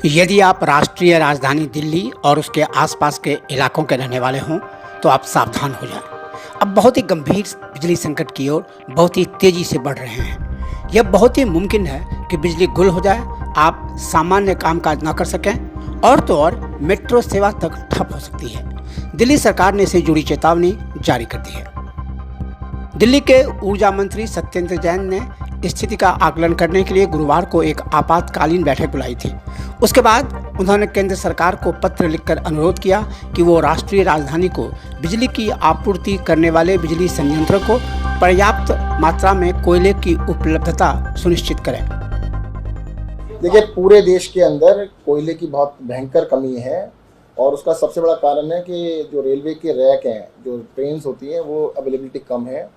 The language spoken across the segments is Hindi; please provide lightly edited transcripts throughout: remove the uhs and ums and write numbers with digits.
यदि आप राष्ट्रीय राजधानी दिल्ली और उसके आसपास के इलाकों के रहने वाले हों तो आप सावधान हो जाएं। अब बहुत ही गंभीर बिजली संकट की ओर बहुत ही तेजी से बढ़ रहे हैं। यह बहुत ही मुमकिन है कि बिजली गुल हो जाए, आप सामान्य कामकाज न कर सकें और तो और मेट्रो सेवा तक ठप हो सकती है। दिल्ली सरकार ने इससे जुड़ी चेतावनी जारी कर दी है। दिल्ली के ऊर्जा मंत्री सत्येंद्र जैन ने स्थिति का आकलन करने के लिए गुरुवार को एक आपातकालीन बैठक बुलाई थी। उसके बाद उन्होंने केंद्र सरकार को पत्र लिखकर अनुरोध किया कि वो राष्ट्रीय राजधानी को बिजली की आपूर्ति करने वाले बिजली संयंत्रों को पर्याप्त मात्रा में कोयले की उपलब्धता सुनिश्चित करें। देखिए, पूरे देश के अंदर कोयले की बहुत भयंकर कमी है और उसका सबसे बड़ा कारण है कि जो रेलवे के रैक हैं, जो ट्रेन्स होती हैं, वो अवेलेबिलिटी कम है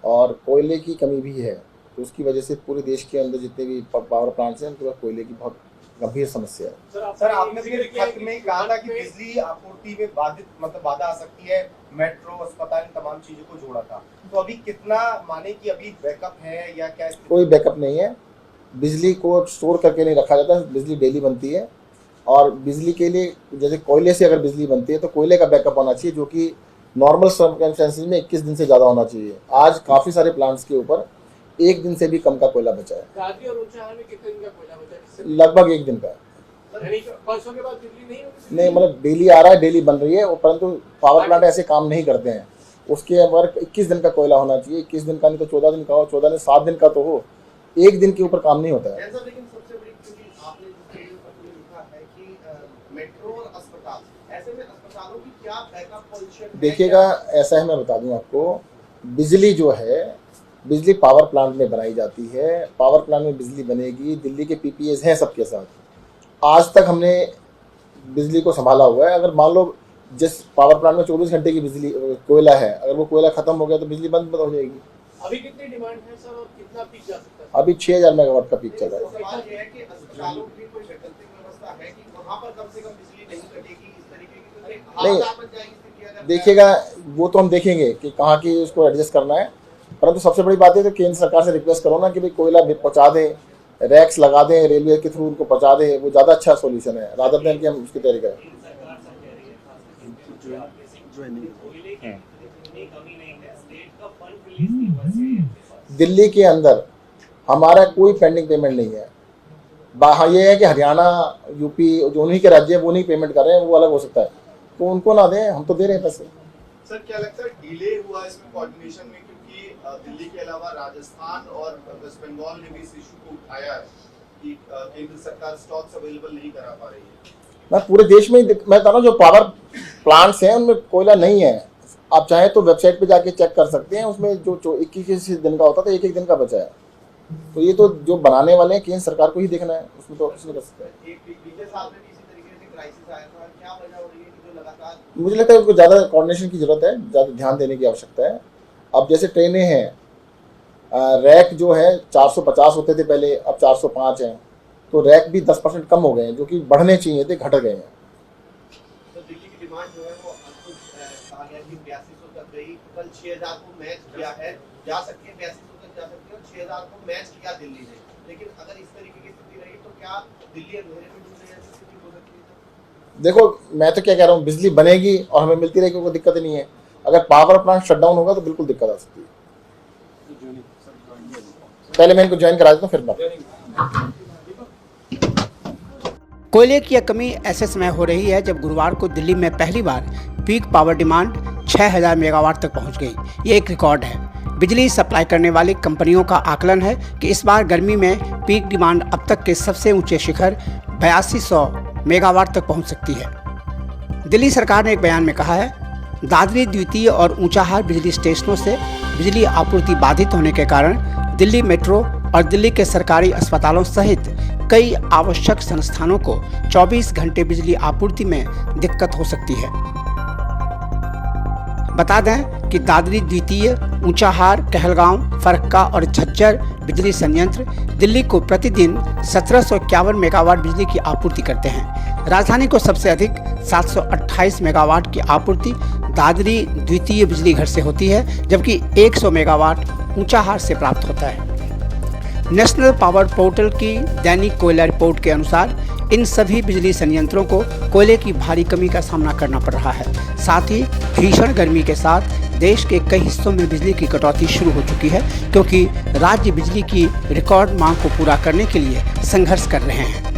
और कोयले की कमी भी है। तो उसकी वजह से पूरे देश के अंदर जितने भी पावर प्लांट्स हैं उनके पास कोयले की बहुत गंभीर समस्या है। सर, आपने भी खत में कहा था कि बिजली आपूर्ति में बाधा आ सकती है, मेट्रो, अस्पताल, तमाम चीजों को जोड़ा था। तो अभी कितना माने कि अभी बैकअप है या क्या? कोई बैकअप नहीं है। बिजली को स्टोर करके नहीं रखा जाता, बिजली डेली बनती है और बिजली के लिए जैसे कोयले से अगर बिजली बनती है तो कोयले का बैकअप होना चाहिए, जो कि नॉर्मल सर्कमस्टेंसेस में 21 दिन से ज़्यादा होना चाहिए। आज काफ़ी सारे प्लांट्स के ऊपर 1 दिन से भी कम का कोयला बचा है। दादरी और ऊंचाहार में कितने दिन का कोयला बचा है? लगभग 1 दिन का। परसों के बाद बिजली नहीं होगी? नहीं, मतलब डेली आ रहा है, डेली बन रही है, परंतु पावर प्लांट ऐसे काम नहीं करते हैं। उसके अंदर 21 दिन का कोयला होना चाहिए। 21 दिन का नहीं तो 14 दिन का हो, 14 ने 7 दिन का तो हो, 1 दिन के ऊपर काम नहीं होता है। लेकिन सबसे बड़ी चीज आपने जो लिखा है कि मेट्रो और अस्पताल, ऐसे में अस्पतालों की क्या बैकअप पोजीशन? देखिएगा, ऐसा है, मैं बता दूं आपको, बिजली जो है, बिजली पावर प्लांट में बनाई जाती है। पावर प्लांट में बिजली बनेगी। दिल्ली के पीपीएस हैं सबके साथ। आज तक हमने बिजली को संभाला हुआ है। अगर मान लो जिस पावर प्लांट में 24 घंटे की बिजली कोयला है, अगर वो कोयला खत्म हो गया तो बिजली बंद हो जाएगी। अभी कितनी डिमांड है सर और कितना पीक जा सकता है? अभी 6000 मेगावाट का पीक चल रहा है। सवाल ये है कि अस्पतालों की कोई वैकल्पिक व्यवस्था है कि वहां पर कम से कम बिजली नहीं कटेगी इस तरीके की? नहीं, देखिएगा, वो तो हम देखेंगे कि कहाँ की उसको एडजस्ट करना है। परंतु सबसे बड़ी बात है तो केंद्र सरकार से रिक्वेस्ट करो ना कि भाई कोयला पहुँचा दें, रैक्स लगा दें, रेलवे के थ्रू उनको पहुँचा दें। वो ज़्यादा अच्छा सोल्यूशन है रादर देन कि हम उसकी तैयारी करें। दिल्ली के अंदर हमारा कोई पेंडिंग पेमेंट नहीं है। हाँ, ये है कि हरियाणा, यूपी जो उन्हीं के राज्य है वो नहीं पेमेंट कर रहे हैं, वो अलग हो सकता है, तो उनको ना दें, हम तो दे रहे हैं पैसे। सर, क्या लगता है डिले हुआ इसमें कोऑर्डिनेशन में? क्योंकि दिल्ली के अलावा राजस्थान और वेस्ट बंगाल ने भी इस इशू को उठाया है कि केंद्र सरकार स्टॉक्स अवेलेबल नहीं करा पा रही है। मैं पूरे देश में मैं बता रहा हूँ, जो पावर प्लांट्स हैं उनमें कोयला नहीं है। आप चाहें तो वेबसाइट पे जाके चेक कर सकते हैं, उसमें जो 21 दिन का होता था 1-1 दिन का बचा है। तो ये तो जो बनाने वाले हैं केंद्र सरकार को ही देखना है, उसमें तो कुछ नहीं कर सकता है। बीते साल में भी इसी तरीके से क्राइसिस आया था, क्या वजह हो रही है कि जो लगातार? मुझे लगता है उनको ज़्यादा कोऑर्डिनेशन की जरूरत है, ज़्यादा ध्यान देने की आवश्यकता है। अब जैसे ट्रेनें हैं, रैक जो है 450 होते थे पहले, अब 405 हैं, तो रैक भी 10% कम हो गए हैं, जो कि बढ़ने चाहिए थे, घट गए हैं। तो दिल्ली की डिमांड जो है वो कहा गया कि 8200 तक गई, कल 6000 को मैच किया है, जा सकती है 8200 तक जा सकती है, 6000 को मैच किया दिल्ली ने। लेकिन अगर इस तरीके की स्थिति रही तो क्या दिल्ली अंधेरे में डूबने जैसी स्थिति हो सकती है? देखो, मैं तो क्या कह रहा हूँ, बिजली बनेगी और हमें मिलती रहेगी, कोई दिक्कत नहीं है। अगर पावर प्लांट शट डाउन होगा तो बिल्कुल दिक्कत आ सकती है। पहले मैं इनको ज्वाइन करा देता हूँ, फिर बात। कोयले की यह कमी ऐसे समय हो रही है जब गुरुवार को दिल्ली में पहली बार पीक पावर डिमांड 6000 मेगावाट तक पहुंच गई। ये एक रिकॉर्ड है। बिजली सप्लाई करने वाली कंपनियों का आकलन है कि इस बार गर्मी में पीक डिमांड अब तक के सबसे ऊंचे शिखर 8200 मेगावाट तक पहुंच सकती है। दिल्ली सरकार ने एक बयान में कहा है, दादरी, द्वितीय और ऊंचाहार बिजली स्टेशनों से बिजली आपूर्ति बाधित होने के कारण दिल्ली मेट्रो और दिल्ली के सरकारी अस्पतालों सहित कई आवश्यक संस्थानों को 24 घंटे बिजली आपूर्ति में दिक्कत हो सकती है। बता दें कि दादरी, द्वितीय, ऊंचाहार, कहलगांव, फरक्का और झज्जर बिजली संयंत्र दिल्ली को प्रतिदिन 1751 मेगावाट बिजली की आपूर्ति करते हैं। राजधानी को सबसे अधिक 728 मेगावाट की आपूर्ति दादरी द्वितीय बिजली घर से होती है, जबकि 100 मेगावाट ऊंचाहार से प्राप्त होता है। नेशनल पावर पोर्टल की दैनिक कोयला रिपोर्ट के अनुसार इन सभी बिजली संयंत्रों को कोयले की भारी कमी का सामना करना पड़ रहा है। साथ ही भीषण गर्मी के साथ देश के कई हिस्सों में बिजली की कटौती शुरू हो चुकी है, क्योंकि राज्य बिजली की रिकॉर्ड मांग को पूरा करने के लिए संघर्ष कर रहे हैं।